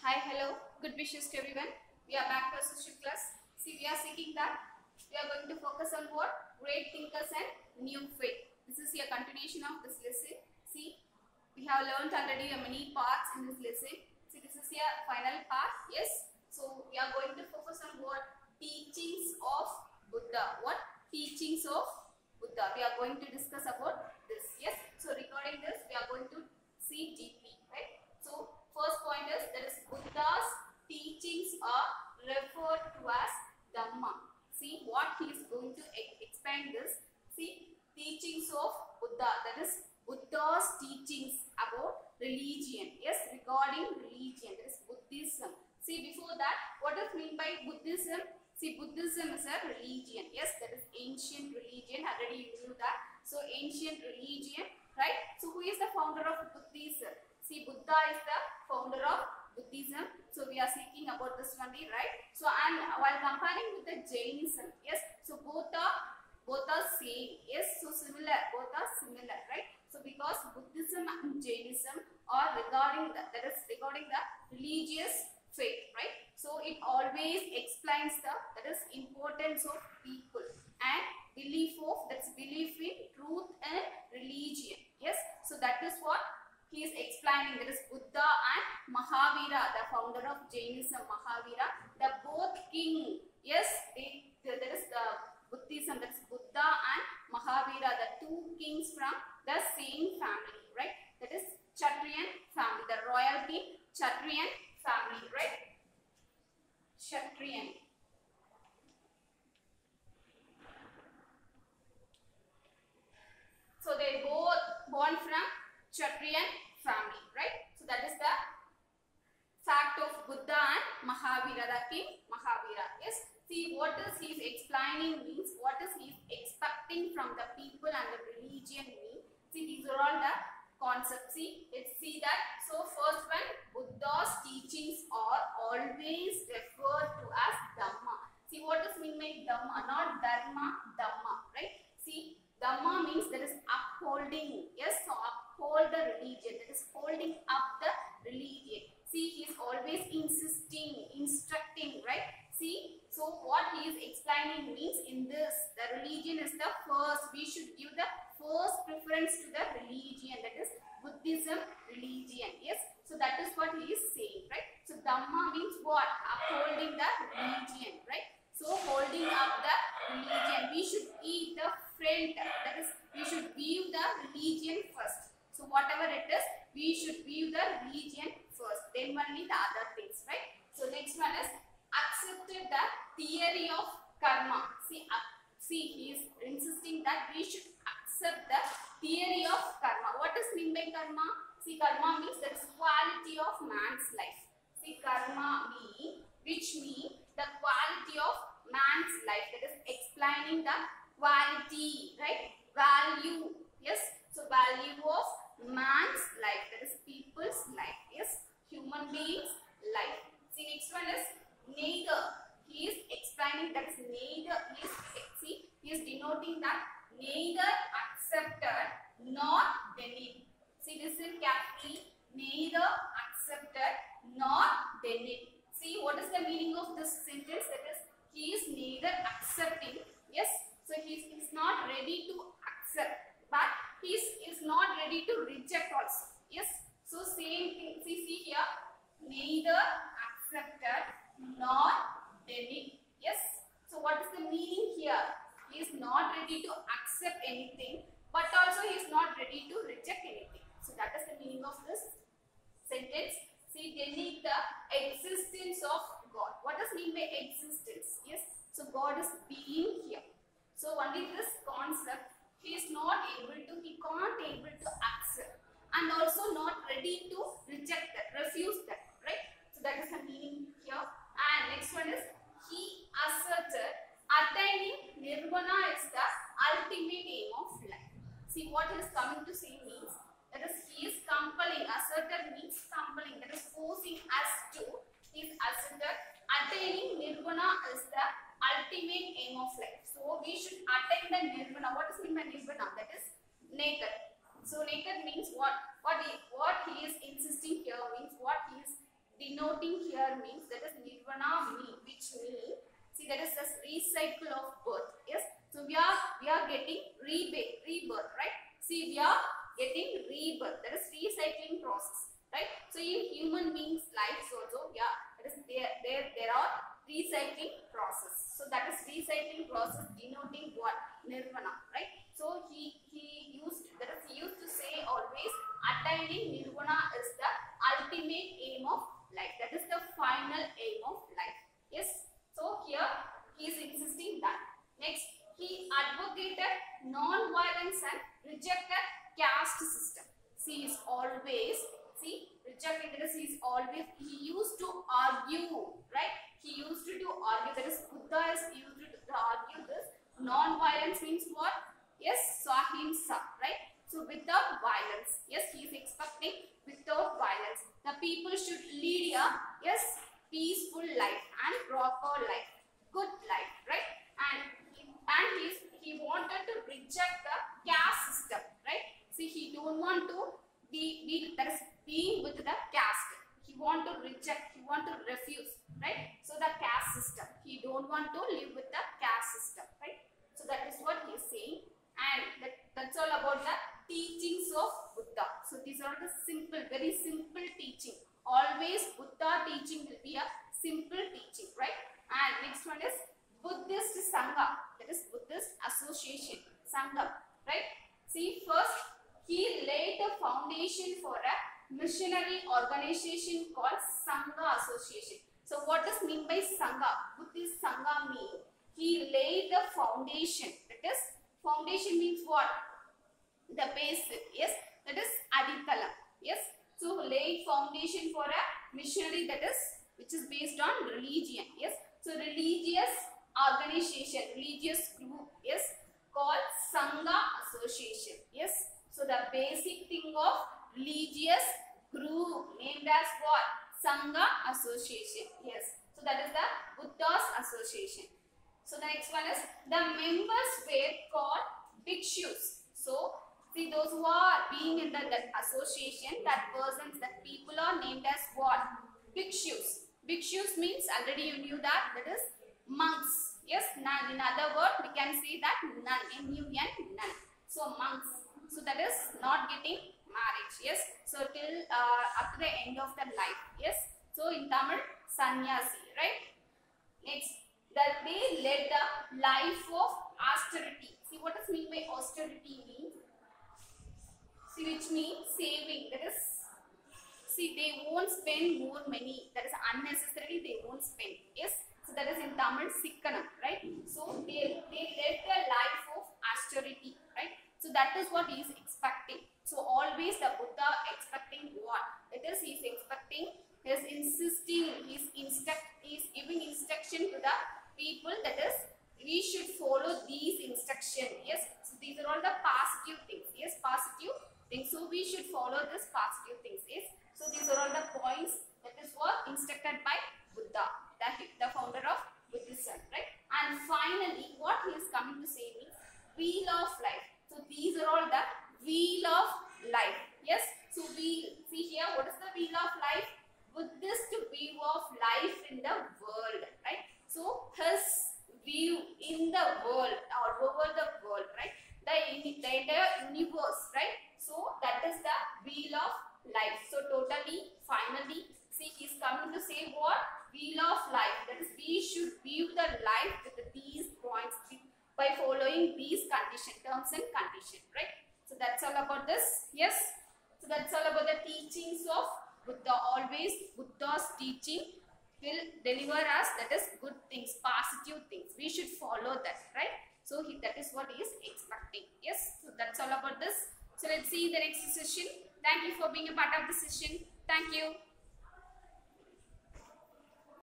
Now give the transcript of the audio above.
Hi, hello, good wishes to everyone. We are back to our social class. See, we are seeking that we are going to focus on what? Great thinkers and new faith. This is a continuation of this lesson. See, we have learned already many parts in this lesson. See, this is a final part. Yes. So, we are going to focus on what? Teachings of Buddha. What? Teachings of Buddha. We are going to discuss about this. Yes. So, regarding this, we are going to see deeply. Right. So, first point is that is Buddha's teachings are referred to as Dhamma. See what he is going to expand this. See teachings of Buddha, that is Buddha's teachings about religion. Yes, regarding religion, that is Buddhism. See before that, what is meant by Buddhism? See, Buddhism is a religion. Yes, that is ancient religion. Already you knew that. So ancient religion, right? So who is the founder of Buddhism? See, Buddha is the founder of Buddhism. So we are speaking about this only, right? So and while comparing with the Jainism, yes. So both are same. Yes. So similar. Both are similar, right? So because Buddhism and Jainism are regarding the religious faith, right? So it always explains that is importance of people and belief in truth and religion. Yes. So that is what he is explaining. That is Buddha and Mahavira, the founder of Jainism, Mahavira, the both king. Yes, that is the Buddhism. That is Buddha and Mahavira, the two kings from the same family, right? That is Kshatriyan family, the royalty Kshatriyan family, right? Kshatriyan. So they both born from Kshatriyan family, right? So that is the fact of Buddha and Mahavira, the king Mahavira. Yes. See what is he is explaining means, what is he is expecting from the people and the religion means. See, these are all the concepts. See, let's see that. So first one, Buddha's teachings are always referred to as Dhamma. See what is mean by Dhamma? Not Dharma, Dhamma, right? See, Dhamma means that is upholding. Yes, so uphold the religion. That is holding up the religion. See, he is always insisting, instructing, right? See, so what he is explaining means in this, the religion is the first. We should give the first preference to the religion. That is Buddhism religion. Yes, so that is what he is saying, right? So Dhamma means what? Upholding the religion, right? So holding up the religion, we should eat the front, that is we should view the religion first. So whatever it is, we should view the religion first, then only the other things, right? So next one is accepted the theory of karma. See, he is insisting that we should accept the theory of karma. What does mean by karma? See, karma means the quality of man's life. See, karma which means the quality of man's life. That is explaining the quality, right? Value. Yes. So value of man's life. That is people's life. Yes. Human beings' life. See, next one is neither. He is explaining that is neither. He is denoting that neither accepted nor denied. See, this is capital. Neither accepted nor denied. See, what is the meaning of this sentence? That is, he is neither accepting. Yes. So he is not ready to accept, but he is not ready to reject also. Yes. So same thing. See here, neither accepted nor denied. Yes. So what is the meaning here? He is not ready to accept anything, but also he is not ready to reject anything. So that is the meaning of this sentence. See, denied the existence of God. What does mean by existence? Yes. So God is being here. So only this concept he is not able to, he can't able to accept, and also not ready to reject that, refuse that, right? So that is the meaning here. And next one is he asserted attaining nirvana is the ultimate aim of life. See what he is coming to say means, that is he is compelling. Asserted means compelling, that is forcing us to. He is asserted attaining nirvana is the ultimate aim of life. So we should attain the nirvana. What is mean by nirvana? That is naked. So naked means what he is insisting here means what he is denoting here means that is nirvana mean, which means, see, that is the recycle of birth. Yes, so we are getting rebirth, right? See, we are getting rebirth, that is recycling process, right? So in human beings lives also, yeah, that is there are recycling process. So that is recycling process denoting what? Nirvana, right? So he used to say always attaining nirvana is the ultimate aim of life. That is the final aim of life. Yes. So here he is insisting that. Next, he advocated non-violence and rejected caste system. See, he used to argue, right? He used to argue, that is Buddha is used to argue this. Non-violence means what? Yes, so ahimsa, right? So without violence, yes, he is expecting without violence. The people should lead a, yes, peaceful life and proper life, good life, right? And he wanted to reject the caste system, right? See, he don't want to be that is being with the caste. He want to reject, he want to refuse, right? So the caste system, he don't want to live with the caste system, right? So that is what he is saying, and that's all about the teachings of Buddha. So these are the simple, very simple teaching. Always Buddha teaching will be a simple teaching, right? And next one is Buddhist Sangha, that is Buddhist association, Sangha, right? See, first he laid the foundation for a missionary organization called Sangha Association. So what does mean by Sangha? Buddhist Sangha means he laid the foundation. That is, foundation means what? The basic, yes, that is Adithala, yes. So laid foundation for a missionary, that is, which is based on religion, yes. So religious organization, religious group, yes, called Sangha Association, yes. So the basic thing of religious group named as what? Sangha Association, yes. So that is the Buddha's association. So the next one is the members were called bhikshus. So see, those who are being in that association, that persons, that people are named as what? Bhikshus. Bhikshus means, already you knew that, that is monks. Yes, nun. In other words, we can say that nun, N-U-N, nun. So monks. So that is not getting marriage. Yes. So till up to the end of the life. Yes. So in Tamil, sannyasi, right? Next, that they led the life of austerity. See, what does mean by austerity means? See, which means saving. That is, see, they won't spend more money. That is unnecessarily they won't spend. Yes. So that is in Tamil, sikkanam, right? So they led the life of austerity, right? So that is what he is expecting. So always the Buddha expecting what? It is he is expecting, he is insisting, he is giving instruction to the people, that is we should follow these instructions. Yes. So these are all the positive things. Yes, positive things. So we should follow this positive things. Yes. So these are all the points that is what instructed by Buddha, the founder of Buddhism, right? And finally, what he is coming to say means wheel of life. So these are all the wheel of life. Yes. So we see here, what is the wheel of life? Buddhist view of life in the world, right? So his view in the world or over the world, right? The entire universe, right? So that is the wheel of life. So totally, finally, see, he is coming to say what? Wheel of life. That is, we should view the life with these points by following these terms and conditions, right? So that's all about this. Yes. So that's all about the teachings of Buddha. Always Buddha's teaching will deliver us, that is, good things, positive things. We should follow that, right? So that is what he is expecting. Yes. So that's all about this. So let's see the next session. Thank you for being a part of the session. Thank you.